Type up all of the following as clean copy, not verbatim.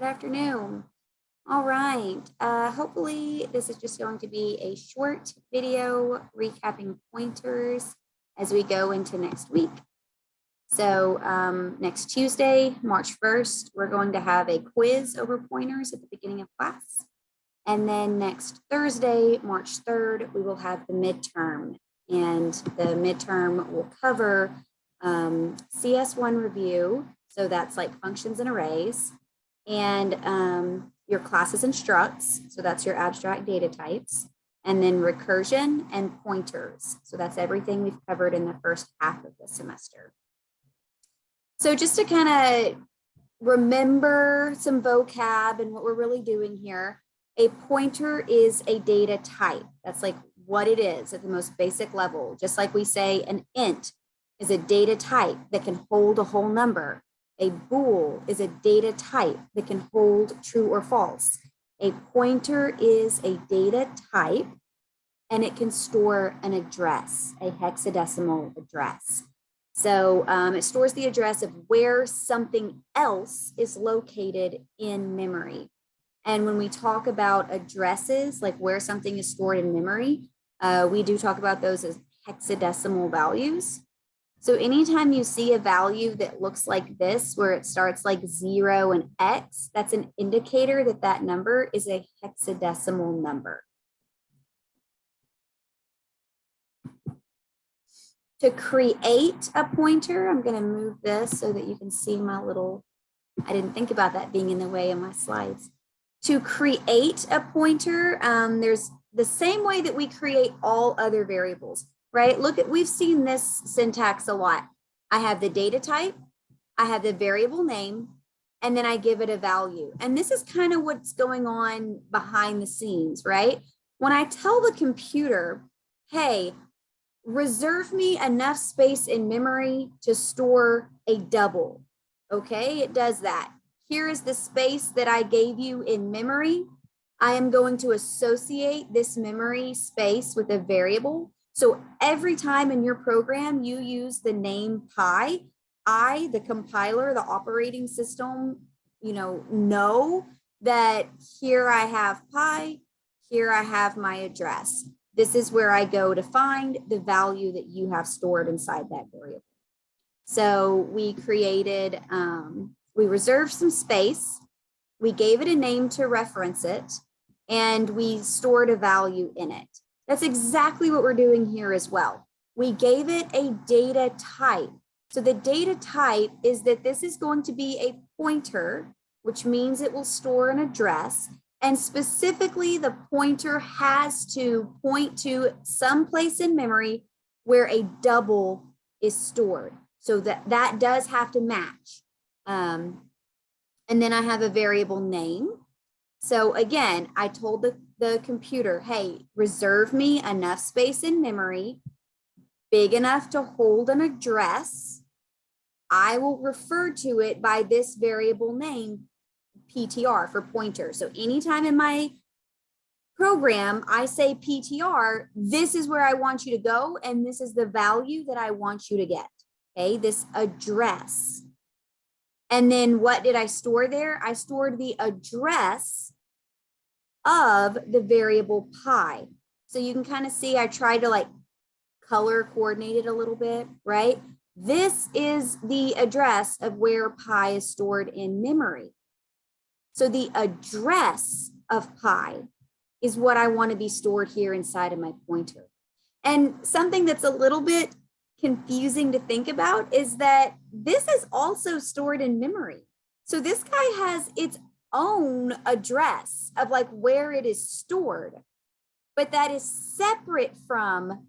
Good afternoon. All right. Hopefully this is just going to be a short video recapping pointers as we go into next week. So next Tuesday, March 1st, we're going to have a quiz over pointers at the beginning of class. And then next Thursday, March 3rd, we will have the midterm. And the midterm will cover CS1 review. So that's like functions and arrays. And your classes and structs, so that's your abstract data types, and then recursion and pointers. So that's everything we've covered in the first half of the semester. So just to kind of remember some vocab and what we're really doing here, a pointer is a data type. That's like what it is at the most basic level. Just like we say an int is a data type that can hold a whole number. A bool is a data type that can hold true or false. A pointer is a data type and it can store an address, a hexadecimal address. So it stores the address of where something else is located in memory. And when we talk about addresses, like where something is stored in memory, we do talk about those as hexadecimal values. So anytime you see a value that looks like this, where it starts like 0 and X, that's an indicator that that number is a hexadecimal number. To create a pointer, I'm going to move this so that you can see my little, I didn't think about that being in the way of my slides. To create a pointer, there's the same way that we create all other variables. Right? Look at, we've seen this syntax a lot. I have the data type, I have the variable name, and then I give it a value. And this is kind of what's going on behind the scenes, right? When I tell the computer, hey, reserve me enough space in memory to store a double. Okay, it does that. Here is the space that I gave you in memory. I am going to associate this memory space with a variable. So every time in your program you use the name pi, I, the compiler, the operating system, know that here I have pi, here I have my address. This is where I go to find the value that you have stored inside that variable. So we created, we reserved some space, we gave it a name to reference it, and we stored a value in it. That's exactly what we're doing here as well. We gave it a data type. So the data type is that this is going to be a pointer, which means it will store an address. And specifically, the pointer has to point to some place in memory where a double is stored. So that does have to match. And then I have a variable name. So again, I told the computer, hey, reserve me enough space in memory, big enough to hold an address. I will refer to it by this variable name, PTR, for pointer. So anytime in my program, I say PTR, this is where I want you to go, and this is the value that I want you to get, okay, this address. And then what did I store there? I stored the address of the variable pi. So you can kind of see I tried to like color coordinate it a little bit, right? This is the address of where pi is stored in memory. So the address of pi is what I want to be stored here inside of my pointer. And something that's a little bit confusing to think about is that this is also stored in memory. So this guy has its own address of like where it is stored, but that is separate from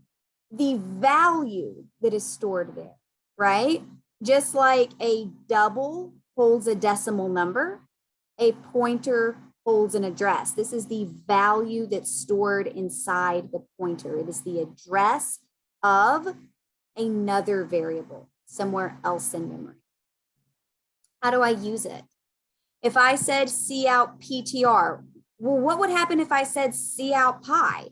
the value that is stored there, right? Just like a double holds a decimal number, a pointer holds an address. This is the value that's stored inside the pointer. It is the address of another variable somewhere else in memory. How do I use it? If I said C out PTR, well, what would happen if I said C out pi?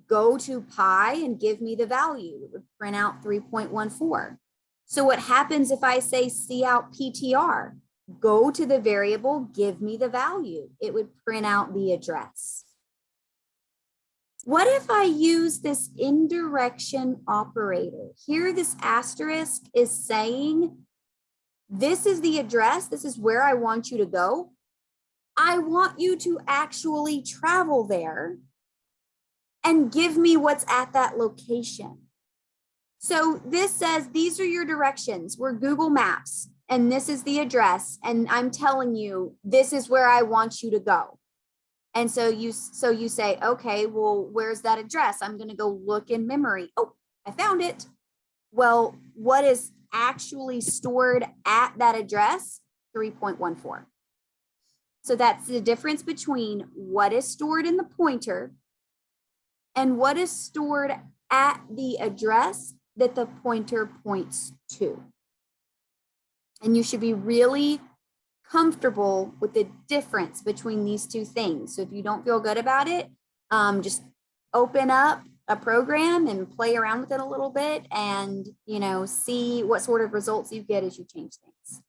Go to pi and give me the value. It would print out 3.14. So what happens if I say C out PTR? go to the variable, give me the value. It would print out the address. What if I use this indirection operator? Here, this asterisk is saying, this is the address. This is where I want you to go. I want you to actually travel there and give me what's at that location. So this says, these are your directions. We're Google Maps, and this is the address. And I'm telling you, this is where I want you to go. And so you say, okay, well, where's that address? I'm going to go look in memory. Oh, I found it. Well, what is actually stored at that address? 3.14. So that's the difference between what is stored in the pointer and what is stored at the address that the pointer points to. And you should be really comfortable with the difference between these two things. So if you don't feel good about it, just open up a program and play around with it a little bit and, see what sort of results you get as you change things.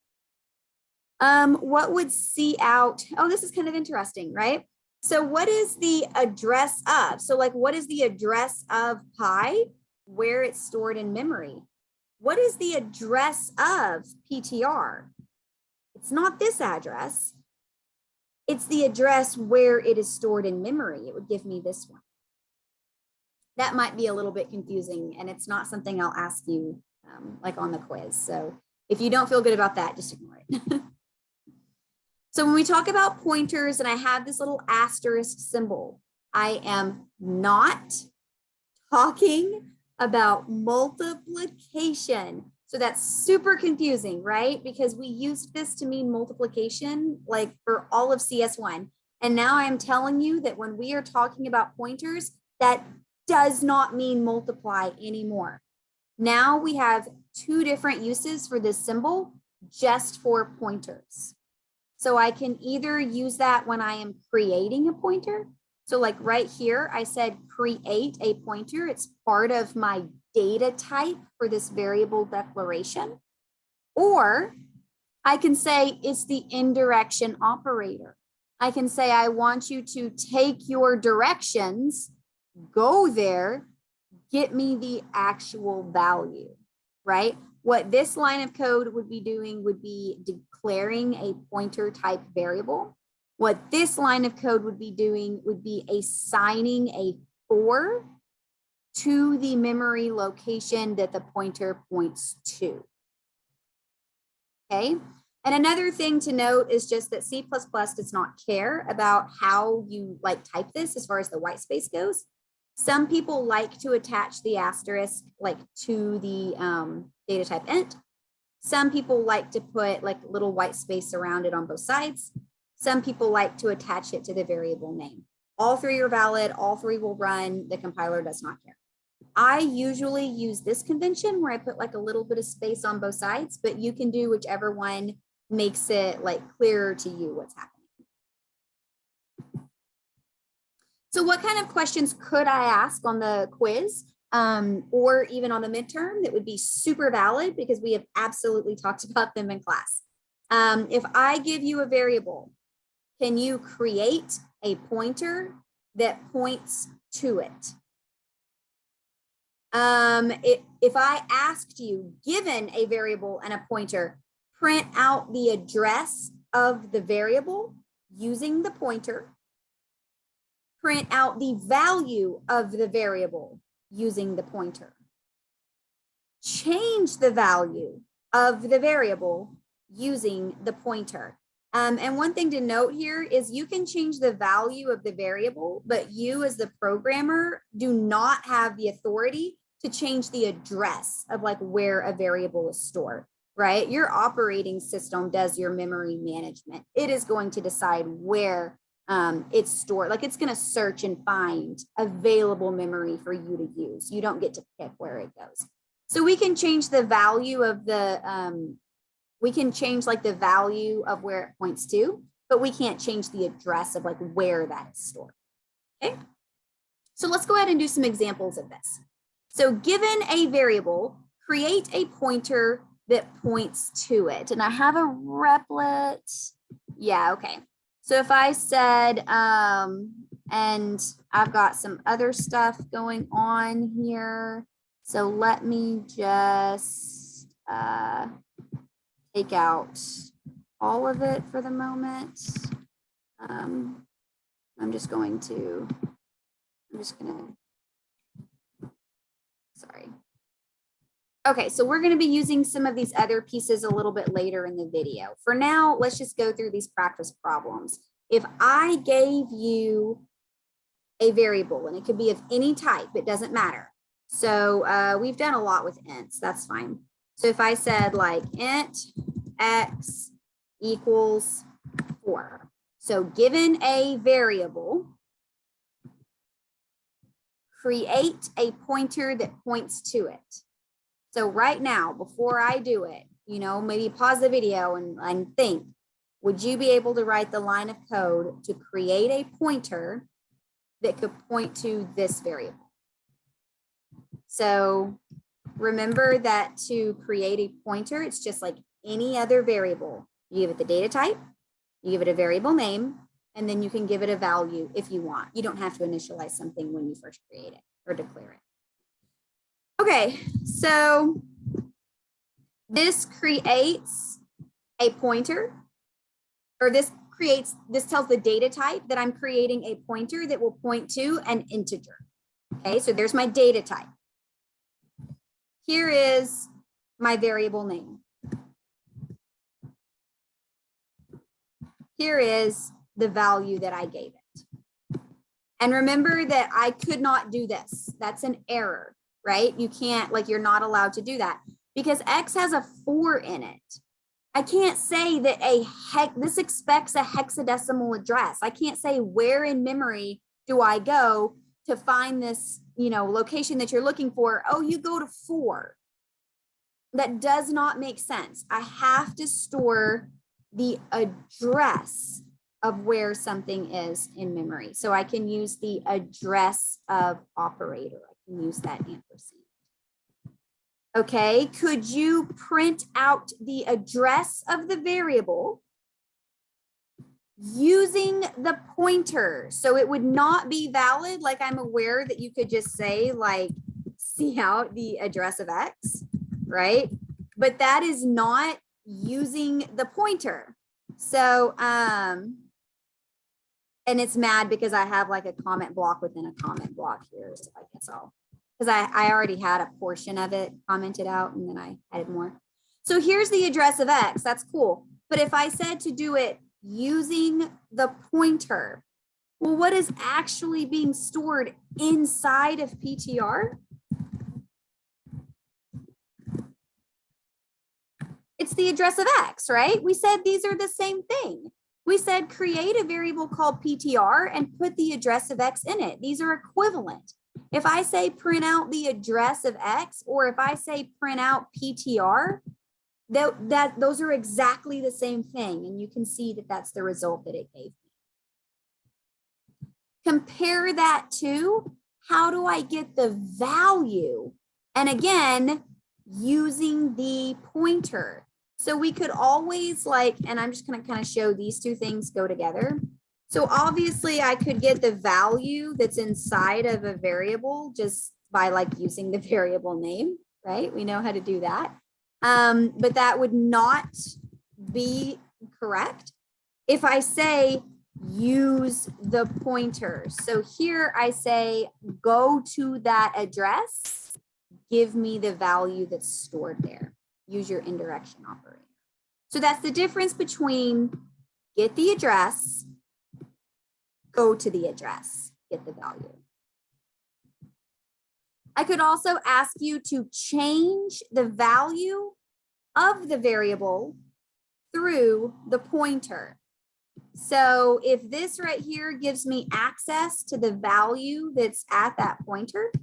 What would C out? Oh, this is kind of interesting, right? So what is the address of? So like, what is the address of pi? Where it's stored in memory. What is the address of PTR? It's not this address. It's the address where it is stored in memory. It would give me this one. That might be a little bit confusing, and it's not something I'll ask you like on the quiz. So if you don't feel good about that, just ignore it. So when we talk about pointers and I have this little asterisk symbol, I am not talking about multiplication. So that's super confusing, right? Because we used this to mean multiplication like for all of CS1. And now I'm telling you that when we are talking about pointers, that does not mean multiply anymore. Now we have two different uses for this symbol just for pointers. So I can either use that when I am creating a pointer. So like right here, I said create a pointer. It's part of my data type for this variable declaration. Or I can say it's the indirection operator. I can say I want you to take your directions, go there, get me the actual value, right? What this line of code would be doing would be declaring a pointer type variable. What this line of code would be doing would be assigning a 4 to the memory location that the pointer points to. Okay. And another thing to note is just that C++ does not care about how you like type this as far as the white space goes. Some people like to attach the asterisk like to the data type int. Some people like to put like little white space around it on both sides. Some people like to attach it to the variable name. All three are valid. All three will run. The compiler does not care. I usually use this convention where I put like a little bit of space on both sides, but you can do whichever one makes it like clearer to you what's happening. So what kind of questions could I ask on the quiz or even on the midterm that would be super valid because we have absolutely talked about them in class? If I give you a variable, can you create a pointer that points to it? If I asked you, given a variable and a pointer, print out the address of the variable using the pointer, print out the value of the variable using the pointer, change the value of the variable using the pointer. And one thing to note here is you can change the value of the variable, but you as the programmer do not have the authority to change the address of like where a variable is stored, right? Your operating system does your memory management. It is going to decide where it's stored. Like it's going to search and find available memory for you to use. You don't get to pick where it goes. So we can change the value of the, we can change like the value of where it points to, but we can't change the address of like where that is stored. Okay. So let's go ahead and do some examples of this. So given a variable, create a pointer that points to it. And I have a replet. Yeah, okay. So if I said, and I've got some other stuff going on here. So let me just take out all of it for the moment. I'm just gonna, sorry. Okay, so we're gonna be using some of these other pieces a little bit later in the video. For now, let's just go through these practice problems. If I gave you a variable, and it could be of any type, it doesn't matter. So we've done a lot with ints, that's fine. So if I said like int x equals 4. So given a variable, create a pointer that points to it. So right now, before I do it, you know, maybe pause the video and think, would you be able to write the line of code to create a pointer that could point to this variable? So remember that to create a pointer, it's just like any other variable. You give it the data type, you give it a variable name, and then you can give it a value if you want. You don't have to initialize something when you first create it or declare it. Okay, so this creates a pointer, or this tells the data type that I'm creating a pointer that will point to an integer. Okay, so there's my data type. Here is my variable name. Here is the value that I gave it. And remember that I could not do this. That's an error, right? You can't, like, you're not allowed to do that because X has a 4 in it. I can't say that this expects a hexadecimal address. I can't say where in memory do I go to find this, you know, location that you're looking for. Oh, you go to 4. That does not make sense. I have to store the address of where something is in memory. So I can use the address of operator. I can use that ampersand. Okay, could you print out the address of the variable using the pointer? So it would not be valid. Like, I'm aware that you could just say like, see out the address of X, right? But that is not using the pointer. So, and it's mad because I have like a comment block within a comment block here. So I guess because I already had a portion of it commented out and then I added more. So here's the address of X, that's cool. But if I said to do it using the pointer, well, what is actually being stored inside of PTR? It's the address of X, right? We said these are the same thing. We said create a variable called PTR and put the address of X in it. These are equivalent. If I say print out the address of X, or if I say print out PTR, those are exactly the same thing. And you can see that that's the result that it gave me. Compare that to, how do I get the value? And again, using the pointer. So we could always like, and I'm just going to kind of show these two things go together. So obviously I could get the value that's inside of a variable just by like using the variable name, right? We know how to do that. But that would not be correct if I say use the pointer. So here I say go to that address, give me the value that's stored there. Use your indirection operator. So that's the difference between get the address, go to the address, get the value. I could also ask you to change the value of the variable through the pointer. So if this right here gives me access to the value that's at that pointer,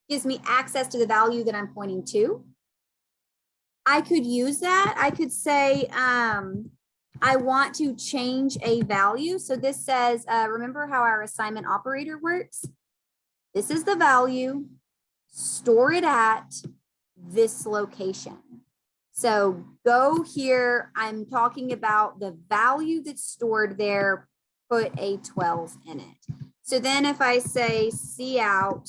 gives me access to the value that I'm pointing to, I could use that. I could say, I want to change a value. So this says, remember how our assignment operator works? This is the value, store it at this location. So go here, I'm talking about the value that's stored there, put a 12 in it. So then if I say cout,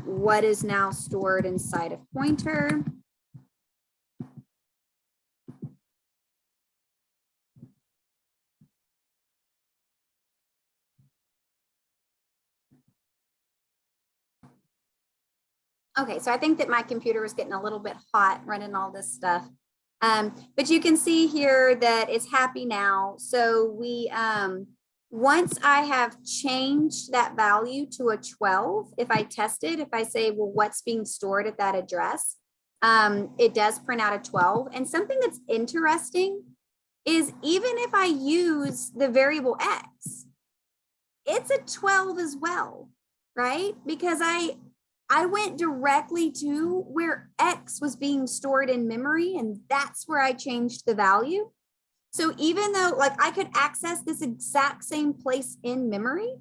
what is now stored inside of pointer? Okay, so I think that my computer was getting a little bit hot running all this stuff. But you can see here that it's happy now. So we, once I have changed that value to a 12, if I test it, if I say, well, what's being stored at that address, it does print out a 12. And something that's interesting is even if I use the variable X, it's a 12 as well, right? Because I went directly to where X was being stored in memory, and that's where I changed the value. So even though like I could access this exact same place in memory,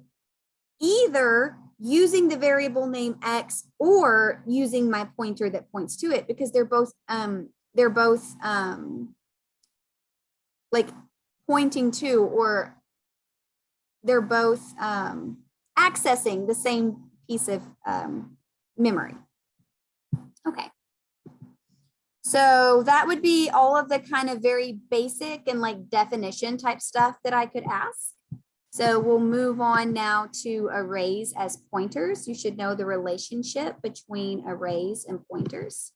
either using the variable name X or using my pointer that points to it, because they're both like pointing to, or they're both accessing the same piece of memory. Okay. So that would be all of the kind of very basic and like definition type stuff that I could ask. So we'll move on now to arrays as pointers. You should know the relationship between arrays and pointers.